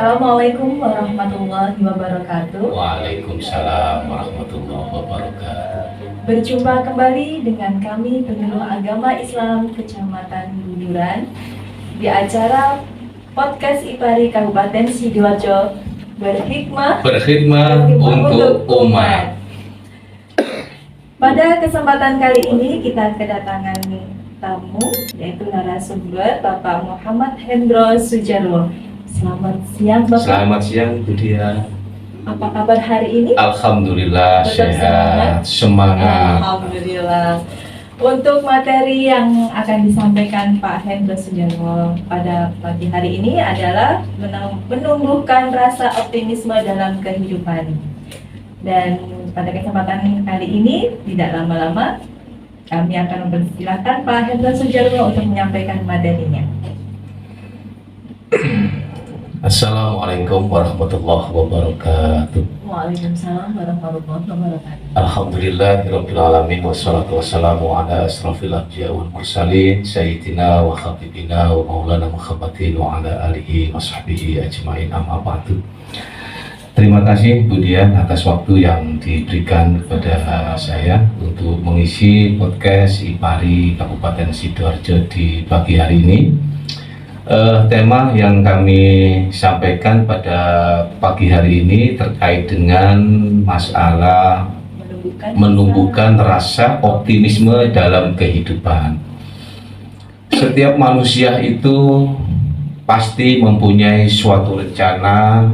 Assalamualaikum warahmatullahi wabarakatuh. Waalaikumsalam warahmatullahi wabarakatuh. Berjumpa kembali dengan kami penyuluh agama Islam Kecamatan Buduran di acara podcast IPARI Kabupaten Sidoarjo berhikmah untuk umat. Pada kesempatan kali ini kita kedatangan tamu yaitu narasumber Bapak Muhammad Hendro Sujarwo. Selamat siang Bapak. Selamat siang Bu Dia. Apa kabar hari ini? Alhamdulillah sehat, semangat. Alhamdulillah. Untuk materi yang akan disampaikan Pak Hendro Sujarwo pada pagi hari ini adalah menumbuhkan rasa optimisme dalam kehidupan. Dan pada kesempatan kali ini tidak lama-lama kami akan mempersilahkan Pak Hendro Sujarwo untuk menyampaikan materinya. Assalamualaikum warahmatullahi wabarakatuh. Waalaikumsalam warahmatullahi wabarakatuh. Alhamdulillahirabbil alamin wassalatu wassalamu ala asrofil anbiya wal mursalin sayyidina wa habibina wa maulana Muhammadin wa ala alihi wa sahbihi ajmain amma ba'du. Terima kasih Bu Dian atas waktu yang diberikan kepada saya untuk mengisi podcast IPARI Kabupaten Sidoarjo di pagi hari ini. Tema yang kami sampaikan pada pagi hari ini terkait dengan masalah menumbuhkan rasa optimisme dalam kehidupan. Setiap manusia itu pasti mempunyai suatu rencana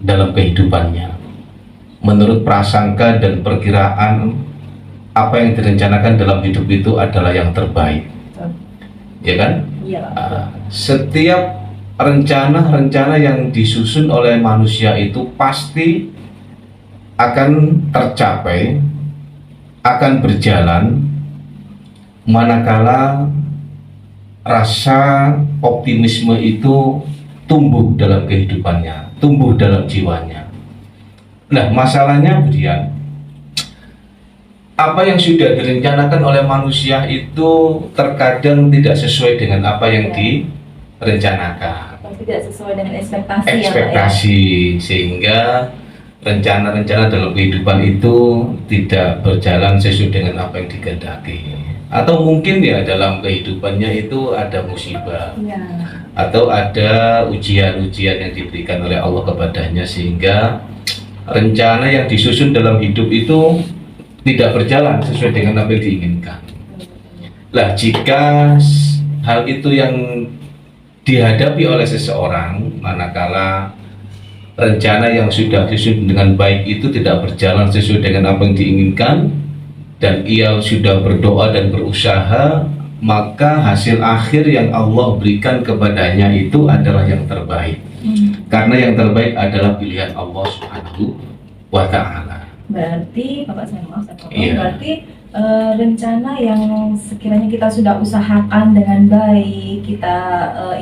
dalam kehidupannya. Menurut prasangka dan perkiraan, apa yang direncanakan dalam hidup itu adalah yang terbaik. Ya kan? Iya. Setiap rencana-rencana yang disusun oleh manusia itu pasti akan tercapai, akan berjalan manakala rasa optimisme itu tumbuh dalam kehidupannya, tumbuh dalam jiwanya. Nah, masalahnya kemudian apa yang sudah direncanakan oleh manusia itu terkadang tidak sesuai dengan apa yang direncanakan. Tidak sesuai dengan ekspektasi. Ekspektasi, sehingga rencana-rencana dalam kehidupan itu tidak berjalan sesuai dengan apa yang dikehendaki. Atau mungkin ya dalam kehidupannya itu ada musibah, ya, atau ada ujian-ujian yang diberikan oleh Allah kepadanya, sehingga rencana yang disusun dalam hidup itu tidak berjalan sesuai dengan apa yang diinginkan. Lah, jika hal itu yang dihadapi oleh seseorang, manakala rencana yang sudah disusun dengan baik itu tidak berjalan sesuai dengan apa yang diinginkan, dan ia sudah berdoa dan berusaha, maka hasil akhir yang Allah berikan kepadanya itu adalah yang terbaik. Karena yang terbaik adalah pilihan Allah Subhanahu wa Ta'ala. Berarti, Bapak saya maaf, Iya. berarti rencana yang sekiranya kita sudah usahakan dengan baik, kita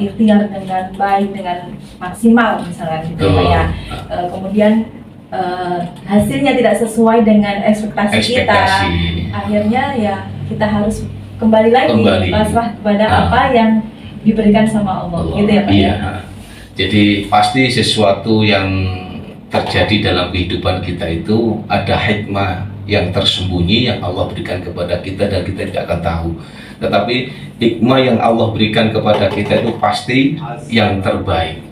ikhtiar dengan baik, dengan maksimal misalnya gitu ya. Kemudian hasilnya tidak sesuai dengan ekspektasi kita, akhirnya ya kita harus kembali lagi pasrah kepada apa yang diberikan sama Allah. Gitu ya Pak? Iya. Jadi pasti sesuatu yang terjadi dalam kehidupan kita itu ada hikmah yang tersembunyi yang Allah berikan kepada kita dan kita tidak akan tahu. Tetapi hikmah yang Allah berikan kepada kita itu pasti yang terbaik.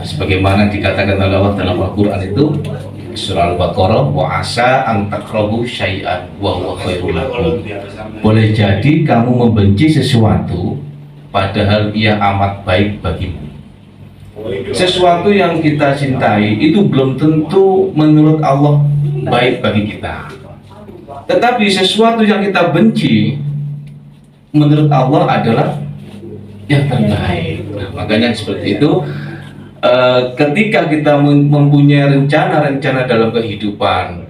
Sebagaimana dikatakan oleh Allah dalam Al-Quran itu, surah Al-Baqarah, wa asa an takrahu syai'an wa huwa khairul lakum. Boleh jadi kamu membenci sesuatu padahal ia amat baik bagimu. Sesuatu yang kita cintai itu belum tentu menurut Allah baik bagi kita. Tetapi sesuatu yang kita benci menurut Allah adalah yang terbaik. Nah, makanya seperti itu, ketika kita mempunyai rencana-rencana dalam kehidupan,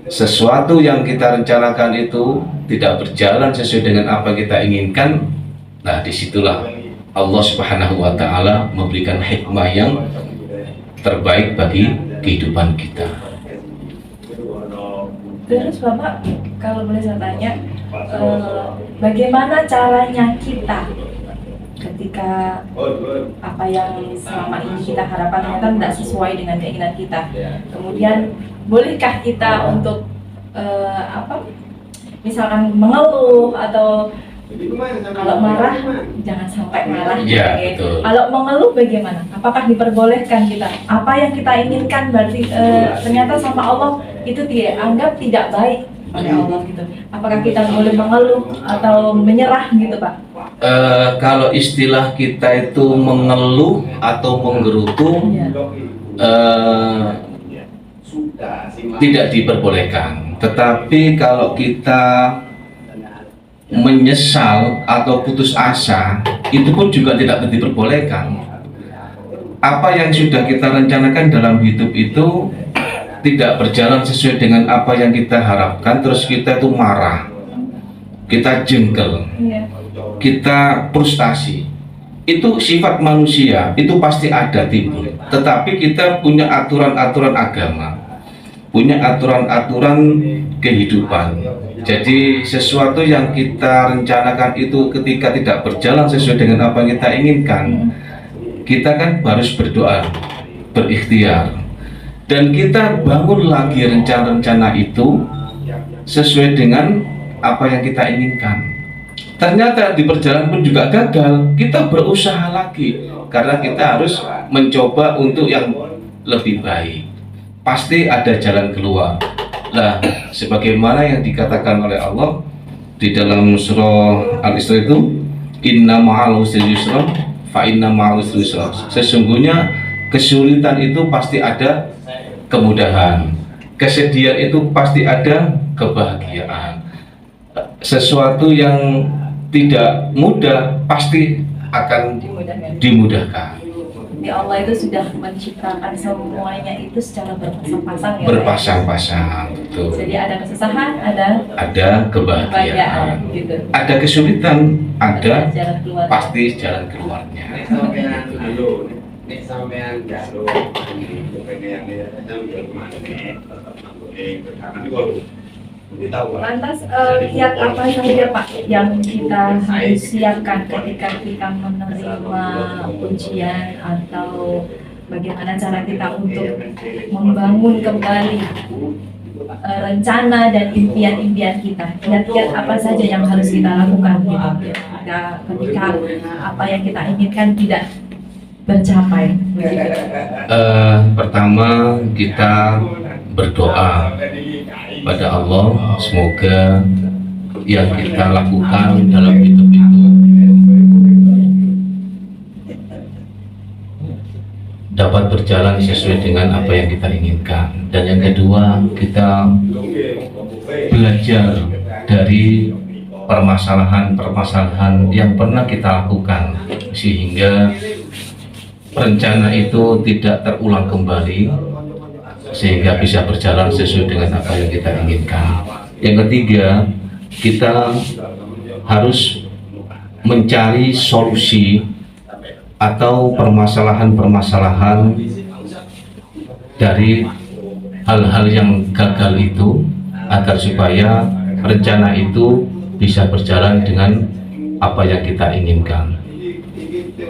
sesuatu yang kita rencanakan itu tidak berjalan sesuai dengan apa yang kita inginkan, nah disitulah Allah Subhanahu wa Ta'ala memberikan hikmah yang terbaik bagi kehidupan kita. Terus Bapak, kalau boleh saya tanya, bagaimana caranya kita ketika apa yang selama ini kita harapkan ternyata tidak sesuai dengan keinginan kita. Kemudian bolehkah kita untuk misalkan mengeluh, atau kalau marah jangan sampai marah. Ya, Oke. betul. Kalau mengeluh bagaimana? Apakah diperbolehkan kita? Apa yang kita inginkan berarti ternyata sama Allah itu dianggap tidak baik oleh Allah gitu. Apakah kita boleh mengeluh atau menyerah gitu, Pak? Kalau istilah kita itu mengeluh atau menggerutu, Ya. tidak diperbolehkan. Tetapi kalau kita menyesal atau putus asa, itu pun juga tidak diperbolehkan. Apa yang sudah kita rencanakan dalam hidup itu tidak berjalan sesuai dengan apa yang kita harapkan, terus kita itu marah, kita jengkel, Iya. kita frustasi. Itu sifat manusia, itu pasti ada timbul. Tetapi kita punya aturan-aturan agama, punya aturan-aturan kehidupan. Jadi sesuatu yang kita rencanakan itu ketika tidak berjalan sesuai dengan apa yang kita inginkan, kita kan harus berdoa, berikhtiar, dan kita bangun lagi rencana-rencana itu sesuai dengan apa yang kita inginkan. Ternyata di perjalanan pun juga gagal, kita berusaha lagi karena kita harus mencoba untuk yang lebih baik. Pasti ada jalan keluar. Nah, sebagaimana yang dikatakan oleh Allah di dalam surah Al-Isra itu, inna ma'al usri yusra fa inna ma'al usri yusra. Sesungguhnya kesulitan itu pasti ada kemudahan, kesedihan itu pasti ada kebahagiaan. Sesuatu yang tidak mudah pasti akan dimudahkan. Di Allah itu sudah menciptakan semuanya itu secara berpasang-pasang ya. Berpasang-pasang, betul. Jadi ada kesusahan, ada kebahagiaan, gitu. ada kesulitan, ada jalan keluar. pasti jalan keluarnya. Nek sampean jalur kepengen Lantas kiat apa saja Pak yang kita harus siapkan ketika kita menerima ujian, atau bagaimana cara kita untuk membangun kembali rencana dan impian-impian kita? Kiat-kiat apa saja yang harus kita lakukan gitu, ketika apa yang kita inginkan tidak tercapai? Pertama kita berdoa pada Allah, semoga yang kita lakukan dalam hidup itu dapat berjalan sesuai dengan apa yang kita inginkan. Dan yang kedua, kita belajar dari permasalahan-permasalahan yang pernah kita lakukan sehingga rencana itu tidak terulang kembali, sehingga bisa berjalan sesuai dengan apa yang kita inginkan. Yang ketiga, kita harus mencari solusi atau permasalahan-permasalahan dari hal-hal yang gagal itu, agar supaya rencana itu bisa berjalan dengan apa yang kita inginkan.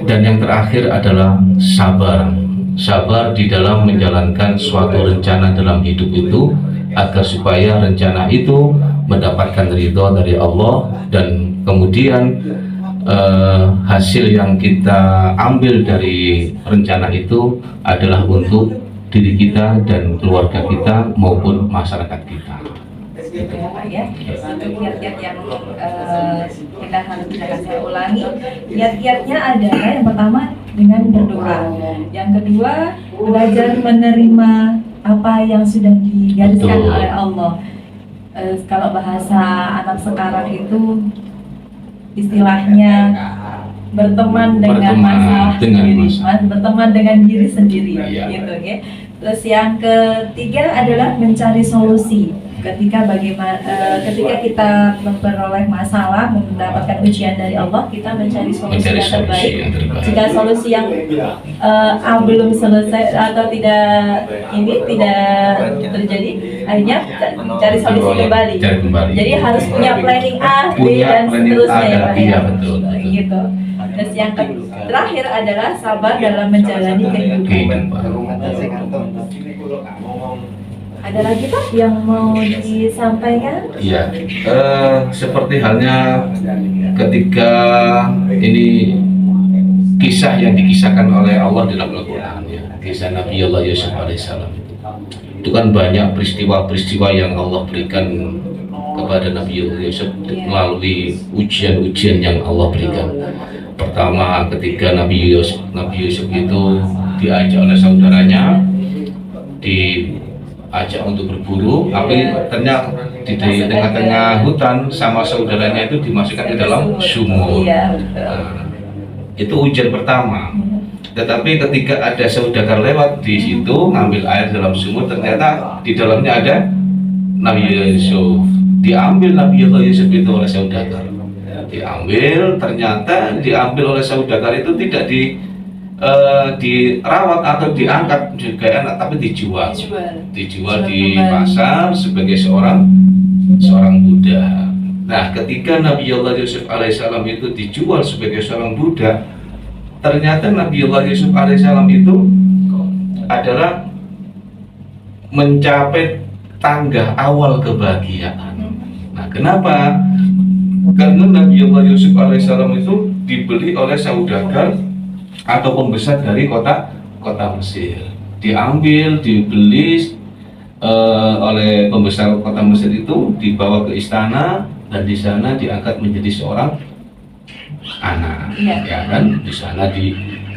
Dan yang terakhir adalah sabar di dalam menjalankan suatu rencana dalam hidup itu, agar supaya rencana itu mendapatkan ridho dari Allah, dan kemudian hasil yang kita ambil dari rencana itu adalah untuk diri kita dan keluarga kita maupun masyarakat kita. Gitu ya Pak ya. Kiat-kiat yang kita harus saya ulangi. Kiat-kiatnya adalah yang pertama dengan berdoa, yang kedua belajar menerima apa yang sudah digariskan Betul. oleh Allah. Kalau bahasa anak sekarang itu istilahnya berteman dengan masalah sendiri, berteman dengan diri sendiri, Iya. gitu ya. Terus yang ketiga adalah mencari solusi. Ketika ketika kita memperoleh masalah, mendapatkan ujian dari Allah, kita mencari solusi yang terbaik. Jika solusi yang A belum selesai atau tidak terjadi, akhirnya cari solusi kembali. Cari kembali. Jadi harus punya planning A, B, Punya dan planning seterusnya A, ya Pak iya, ya. betul. Gitu. Terus yang terakhir adalah sabar dalam menjalani kehidupan. Ada lagi Pak yang mau disampaikan? Iya, seperti halnya ketika ini kisah yang dikisahkan oleh Allah dalam Al-Quran, ya, kisah Nabi Allah Yusuf alaihissalam itu kan banyak peristiwa-peristiwa yang Allah berikan kepada Nabi Yusuf melalui ujian-ujian yang Allah berikan. Pertama, ketika Nabi Yusuf itu diajak oleh saudaranya diajak untuk berburu, tapi ternyata di tengah-tengah hutan sama saudaranya itu dimasukkan ke dalam sumur. Nah, itu ujian pertama. Tetapi ketika ada saudagar lewat di situ ngambil air dalam sumur, ternyata di dalamnya ada Nabi Yusuf. Diambil Nabi Yusuf itu oleh saudagar. Ternyata diambil oleh saudagar itu tidak dirawat atau diangkat juga enak, tapi dijual di pasar sebagai seorang budak. Nah, ketika Nabi Allah Yusuf alaihissalam itu dijual sebagai seorang budak, ternyata Nabi Allah Yusuf alaihissalam itu adalah mencapai tangga awal kebahagiaan. Nah, kenapa? Karena Nabi Allah Yusuf alaihissalam itu dibeli oleh saudagar atau pembesar dari kota Mesir. Dibeli oleh pembesar kota Mesir itu, dibawa ke istana dan di sana diangkat menjadi seorang anak, ya kan? Di sana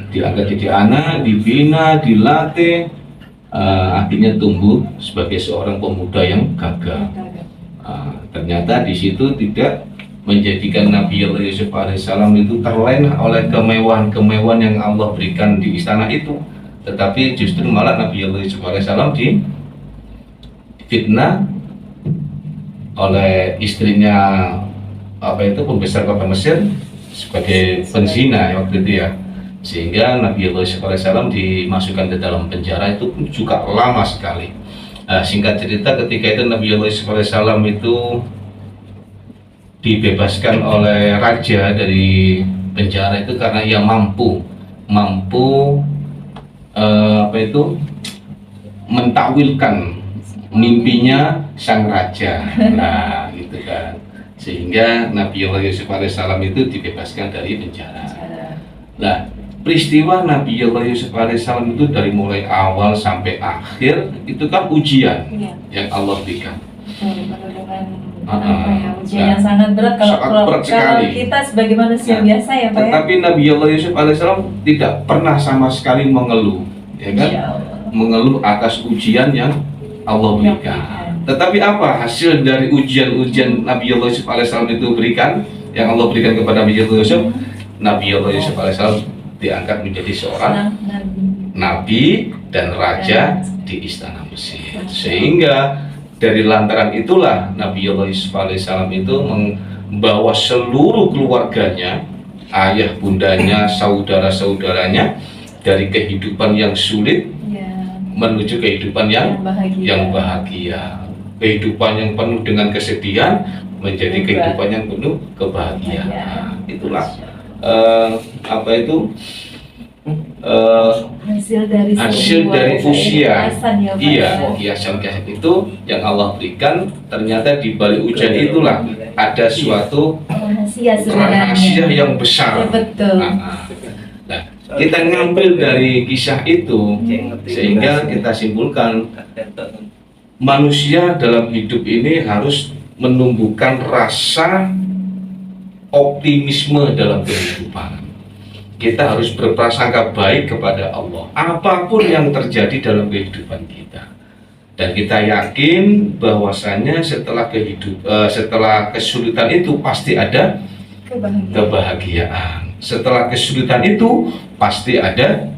diangkat jadi anak, dibina, dilatih, akhirnya tumbuh sebagai seorang pemuda yang gagah. Ternyata di situ tidak menjadikan Nabi Yusuf alaihissalam itu terlena oleh kemewahan-kemewahan yang Allah berikan di istana itu, tetapi justru malah Nabi Yusuf alaihissalam difitnah oleh istrinya pembesar kota Mesir sebagai penzina waktu itu, ya, sehingga Nabi Yusuf alaihissalam dimasukkan ke dalam penjara. Itu juga lama sekali. Singkat cerita, ketika itu Nabi Yusuf alaihissalam itu dibebaskan oleh raja dari penjara itu karena ia mampu mentakwilkan mimpinya sang raja. Nah, gitu kan, sehingga Nabi Allah Yusuf alaihissalam itu dibebaskan dari penjara. Nah, peristiwa Nabi Allah Yusuf alaihissalam itu dari mulai awal sampai akhir itu kan ujian yang Allah berikan. Ujian yang sangat berat kalau kita sebagai manusia biasa, ya Pak. Tetapi Nabi Allah Yusuf alaihissalam tidak pernah sama sekali mengeluh, ya kan? Mengeluh atas ujian yang Allah berikan. Tetapi apa hasil dari ujian-ujian Nabi Allah Yusuf alaihissalam itu berikan, yang Allah berikan kepada Nabi Allah Yusuf? Nabi Allah Yusuf alaihissalam diangkat menjadi seorang nabi dan raja di istana Mesir. Sehingga dari lantaran itulah Nabi Allah Yusuf alaihissalam itu membawa seluruh keluarganya, ayah bundanya, saudara-saudaranya, dari kehidupan yang sulit menuju kehidupan yang bahagia. Kehidupan yang penuh dengan kesedihan menjadi kehidupan yang penuh kebahagiaan. Itulah hasil dari usia. Kiasan itu yang Allah berikan. Ternyata di balik ujian itulah ada suatu rahasia yang besar. Nah, kita ngambil dari kisah itu sehingga kita simpulkan manusia dalam hidup ini harus menumbuhkan rasa optimisme dalam kehidupan. Kita harus berprasangka baik kepada Allah apapun yang terjadi dalam kehidupan kita, dan kita yakin bahwasanya setelah kesulitan itu pasti ada kebahagiaan. Setelah kesulitan itu pasti ada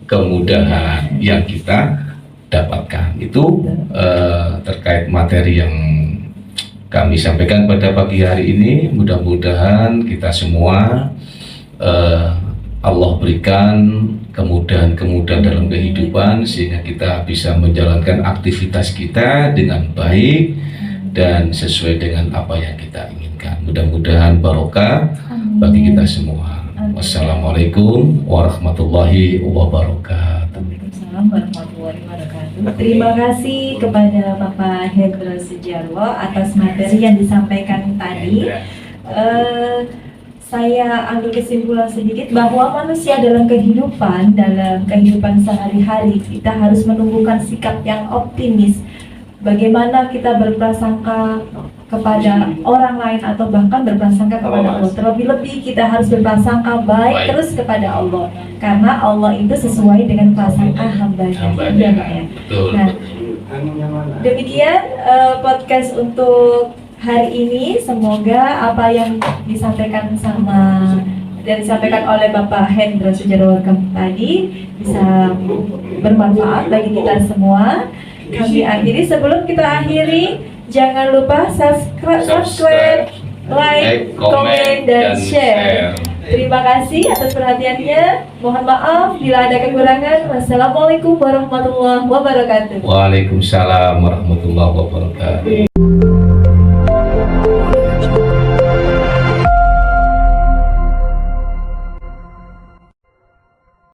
kemudahan yang kita dapatkan. Itu terkait materi yang kami sampaikan pada pagi hari ini. Mudah-mudahan kita semua Allah berikan kemudahan-kemudahan dalam kehidupan sehingga kita bisa menjalankan aktivitas kita dengan baik dan sesuai dengan apa yang kita inginkan. Mudah-mudahan barokah bagi kita semua. Wassalamualaikum warahmatullahi wabarakatuh. Waalaikumsalam warahmatullahi wabarakatuh. Terima kasih kepada Bapak Hendra Sujarwo atas materi yang disampaikan tadi. Saya ambil kesimpulan sedikit bahwa manusia dalam kehidupan sehari-hari kita harus menumbuhkan sikap yang optimis. Bagaimana kita berprasangka kepada orang lain atau bahkan berprasangka kepada Allah. Terlebih-lebih kita harus berprasangka baik terus kepada Allah, karena Allah itu sesuai dengan prasangka hambanya. Iya, Pak, ya. Betul. Nah, demikian podcast untuk hari ini. Semoga apa yang disampaikan oleh Bapak Hendra Sujarwo tadi bisa bermanfaat bagi kita semua. Kami akhiri. Sebelum kita akhiri, jangan lupa subscribe, like, komen, dan share. Terima kasih atas perhatiannya. Mohon maaf bila ada kekurangan. Wassalamualaikum warahmatullahi wabarakatuh. Waalaikumsalam warahmatullahi wabarakatuh.